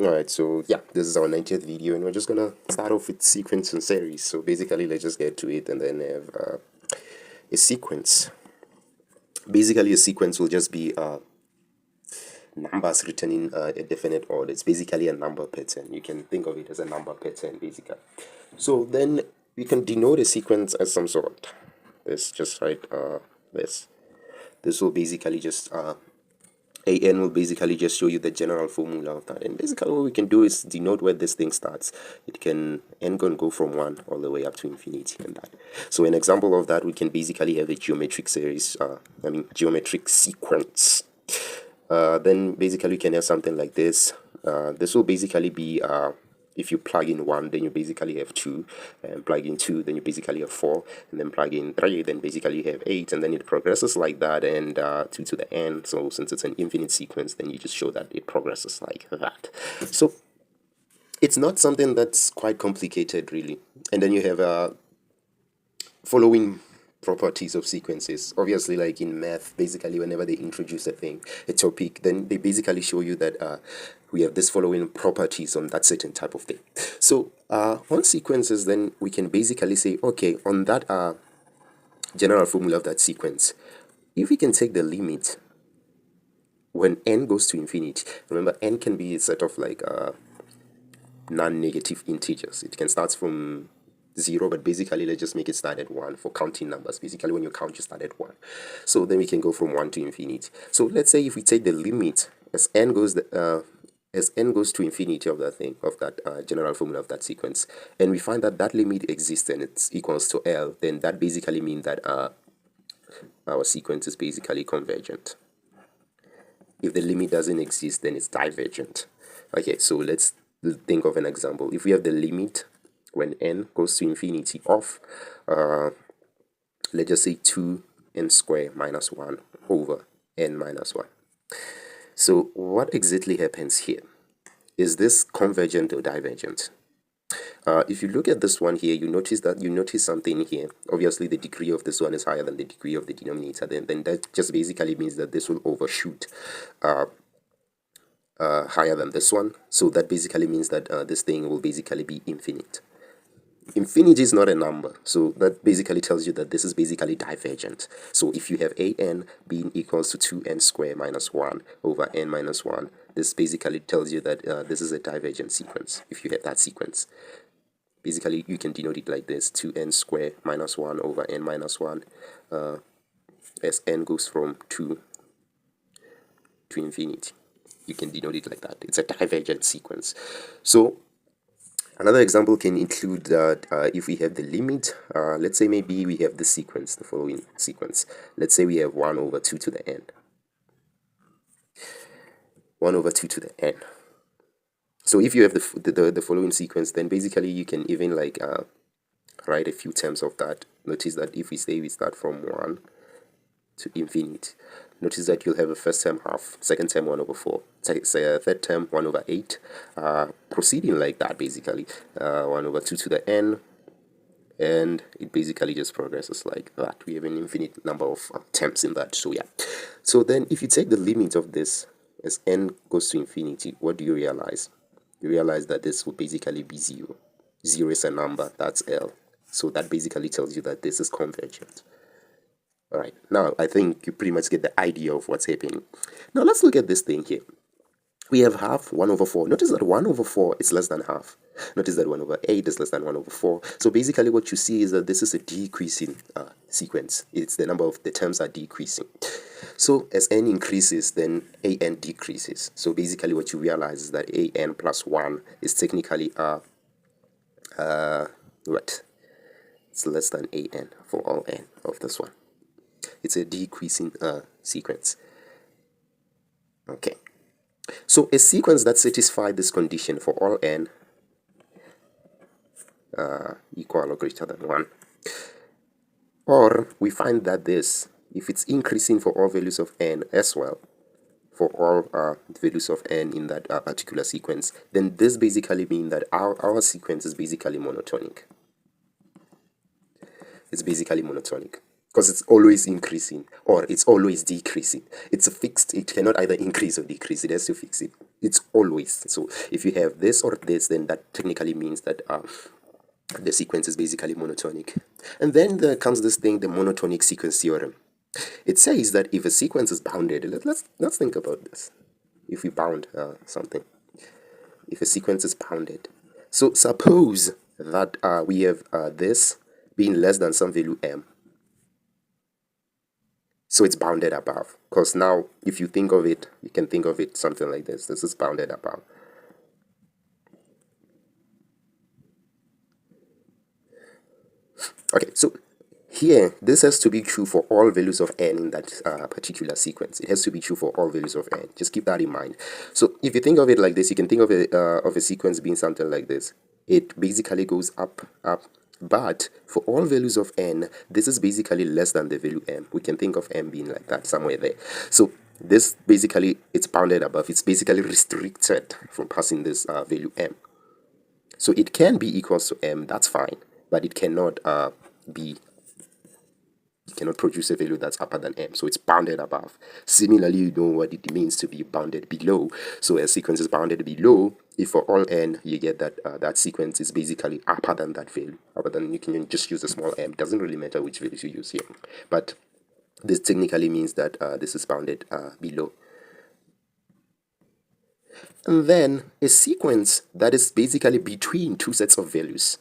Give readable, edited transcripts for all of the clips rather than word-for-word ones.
Alright, so yeah, this is our 90th video, and we're just gonna start off with sequence and series. So basically, let's just get to it and then have a sequence. Basically, a sequence will just be numbers written in a definite order. It's basically a number pattern. You can think of it as a number pattern, basically. So then we can denote a sequence as some sort. Let's just write this. This will basically just AN will basically just show you the general formula of that. And basically what we can do is denote where this thing starts. It can N can go from 1 all the way up to infinity and that. So an example of that, we can basically have a geometric series, geometric sequence. Then basically we can have something like this. This will basically be if you plug in 1, then you basically have 2, and plug in 2, then you basically have 4, and then plug in 3, then basically you have 8, and then it progresses like that, and 2 to the n. So since it's an infinite sequence, then you just show that it progresses like that. So it's not something that's quite complicated, really. And then you have following properties of sequences. Obviously, like in math, basically whenever they introduce a topic, then they basically show you that we have this following properties on that certain type of thing. So on sequences, then we can basically say, okay, on that general formula of that sequence, if we can take the limit when n goes to infinity, remember n can be a set of like non-negative integers. It can start from 0, but basically let's just make it start at 1 for counting numbers. Basically when you count, you start at 1. So then we can go from 1 to infinity. So let's say if we take the limit as n goes to infinity of that thing, of that general formula of that sequence, and we find that that limit exists and it's equals to L, then that basically means that our sequence is basically convergent. If the limit doesn't exist, then it's divergent. Okay, so let's think of an example. If we have the limit when n goes to infinity of, let's just say 2n squared minus 1 over n minus 1. So what exactly happens here? Is this convergent or divergent? If you look at this one here, you notice something here. Obviously, the degree of this one is higher than the degree of the denominator. Then that just basically means that this will overshoot higher than this one. So that basically means that this thing will basically be infinite. Infinity is not a number, so that basically tells you that this is basically divergent. So if you have an being equals to 2n squared minus 1 over n minus 1, this basically tells you that this is a divergent sequence. If you have that sequence, basically you can denote it like this: 2n squared minus 1 over n minus 1 as n goes from 2 to infinity. You can denote it like that. It's a divergent sequence. So another example can include that if we have the limit, let's say maybe we have the sequence, the following sequence. Let's say we have 1 over 2 to the n. 1 over 2 to the n. So if you have the following sequence, then basically you can even like write a few terms of that. Notice that if we say we start from 1 to infinity, notice that you'll have a first term half, second term 1 over 4, third term 1 over 8, proceeding like that basically, 1 over 2 to the n, and it basically just progresses like that. We have an infinite number of terms in that. So yeah, so then if you take the limit of this as n goes to infinity, what do you realize? You realize that this will basically be 0. 0 is a number, that's L. So that basically tells you that this is convergent. Alright, now I think you pretty much get the idea of what's happening. Now let's look at this thing here. We have half 1 over 4. Notice that 1 over 4 is less than half. Notice that 1 over 8 is less than 1 over 4. So basically what you see is that this is a decreasing sequence. It's the number of the terms are decreasing. So as n increases, then an decreases. So basically what you realize is that an plus 1 is technically what? It's less than an for all n of this one. It's a decreasing sequence. Okay. So a sequence that satisfies this condition for all n equal or greater than 1. Or we find that this, if it's increasing for all values of n as well, for all values of n in that particular sequence, then this basically means that our sequence is basically monotonic. It's basically monotonic. because it's always increasing or it's always decreasing. It's a fixed, it cannot either increase or decrease, it has to fix it. It's always. So if you have this or this, then that technically means that the sequence is basically monotonic. And then there comes this thing, the monotonic sequence theorem. It says that if a sequence is bounded, let's think about this. If we bound something, if a sequence is bounded, so suppose that we have this being less than some value m, so it's bounded above. Because now, if you think of it, you can think of it something like this. This is bounded above. Okay, so here, this has to be true for all values of n in that particular sequence. It has to be true for all values of n. Just keep that in mind. So if you think of it like this, you can think of a sequence being something like this. It basically goes up, up, but for all values of n, this is basically less than the value m. We can think of m being like that, somewhere there. So this basically, it's bounded above. It's basically restricted from passing this value m. So it can be equals to m, that's fine, but it cannot produce a value that's upper than m, so it's bounded above. Similarly, you know what it means to be bounded below. So a sequence is bounded below if for all n you get that that sequence is basically upper than that value. Upper than, you can just use a small m, doesn't really matter which values you use here, but this technically means that this is bounded below. And then a sequence that is basically between two sets of values,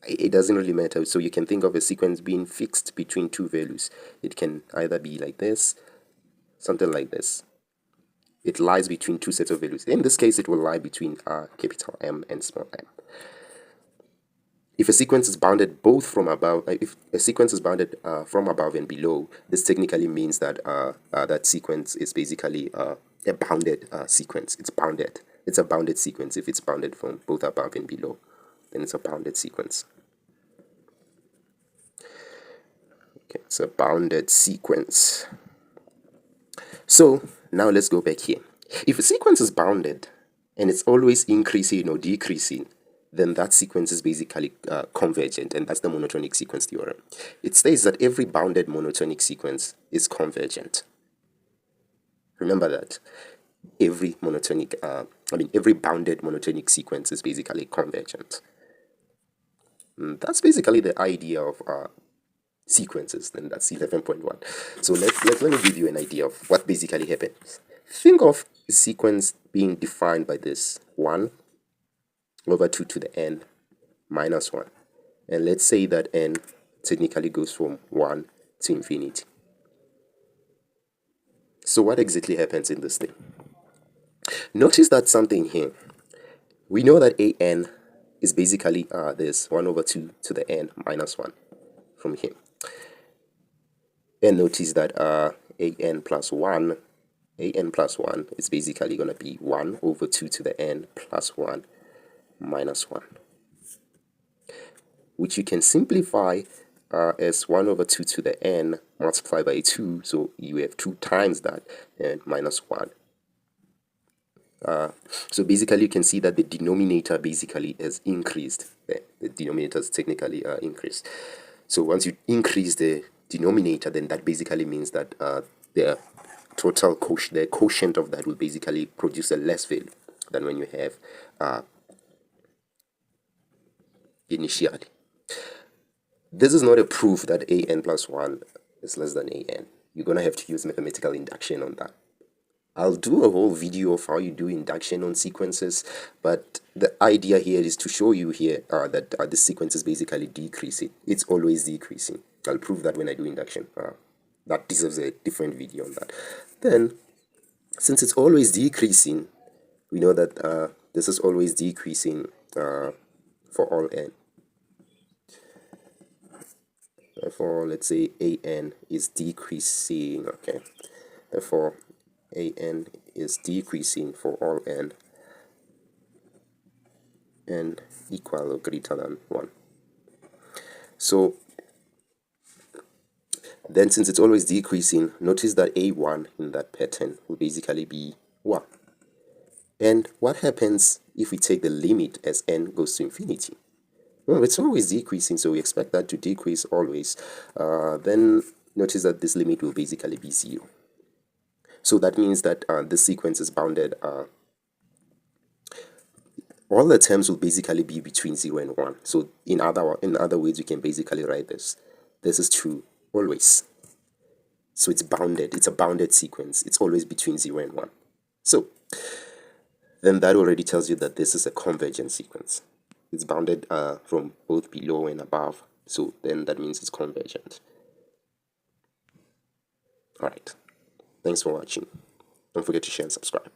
it doesn't really matter. So you can think of a sequence being fixed between two values. It can either be like this, something like this. It lies between two sets of values. In this case, it will lie between capital M and small m. If a sequence is bounded both from above, if a sequence is bounded from above and below, this technically means that that sequence is basically a bounded sequence. It's bounded. It's a bounded sequence. If it's bounded from both above and below, then it's a bounded sequence. Okay, it's a bounded sequence. So now let's go back here. If a sequence is bounded and it's always increasing or decreasing, then that sequence is basically convergent, and that's the monotonic sequence theorem. It states that every bounded monotonic sequence is convergent. Remember that. Every monotonic, every bounded monotonic sequence is basically convergent. And that's basically the idea of sequences. Then that's 11.1. So let me give you an idea of what basically happens. Think of a sequence being defined by this 1 over 2 to the n minus 1. And let's say that n technically goes from 1 to infinity. So what exactly happens in this thing? Notice that something here. We know that an is basically this 1 over 2 to the n minus 1 from here. And notice that an plus 1 is basically going to be 1 over 2 to the n plus 1 minus 1, which you can simplify as 1 over 2 to the n multiplied by 2, so you have 2 times that, and minus 1. So basically you can see that the denominator basically has increased. The denominator is technically increased. So once you increase the denominator, then that basically means that the total quotient, the quotient of that will basically produce a less value than when you have initially. This is not a proof that an plus 1 is less than an. You're going to have to use mathematical induction on that. I'll do a whole video of how you do induction on sequences, but the idea here is to show you here that the sequence is basically decreasing. It's always decreasing. I'll prove that when I do induction. That deserves a different video on that. Then, since it's always decreasing, we know that this is always decreasing for all n. Therefore, let's say an is decreasing, okay. Therefore, an is decreasing for all n equal or greater than 1. So then since it's always decreasing, notice that a1 in that pattern will basically be 1. And what happens if we take the limit as n goes to infinity? Well, it's always decreasing, so we expect that to decrease always. Then notice that this limit will basically be 0. So that means that this sequence is bounded. All the terms will basically be between 0 and 1. So in other words, we can basically write this. This is true always. So it's bounded. It's a bounded sequence. It's always between 0 and 1. So then that already tells you that this is a convergent sequence. It's bounded from both below and above. So then that means it's convergent. Alright. Thanks for watching. Don't forget to share and subscribe.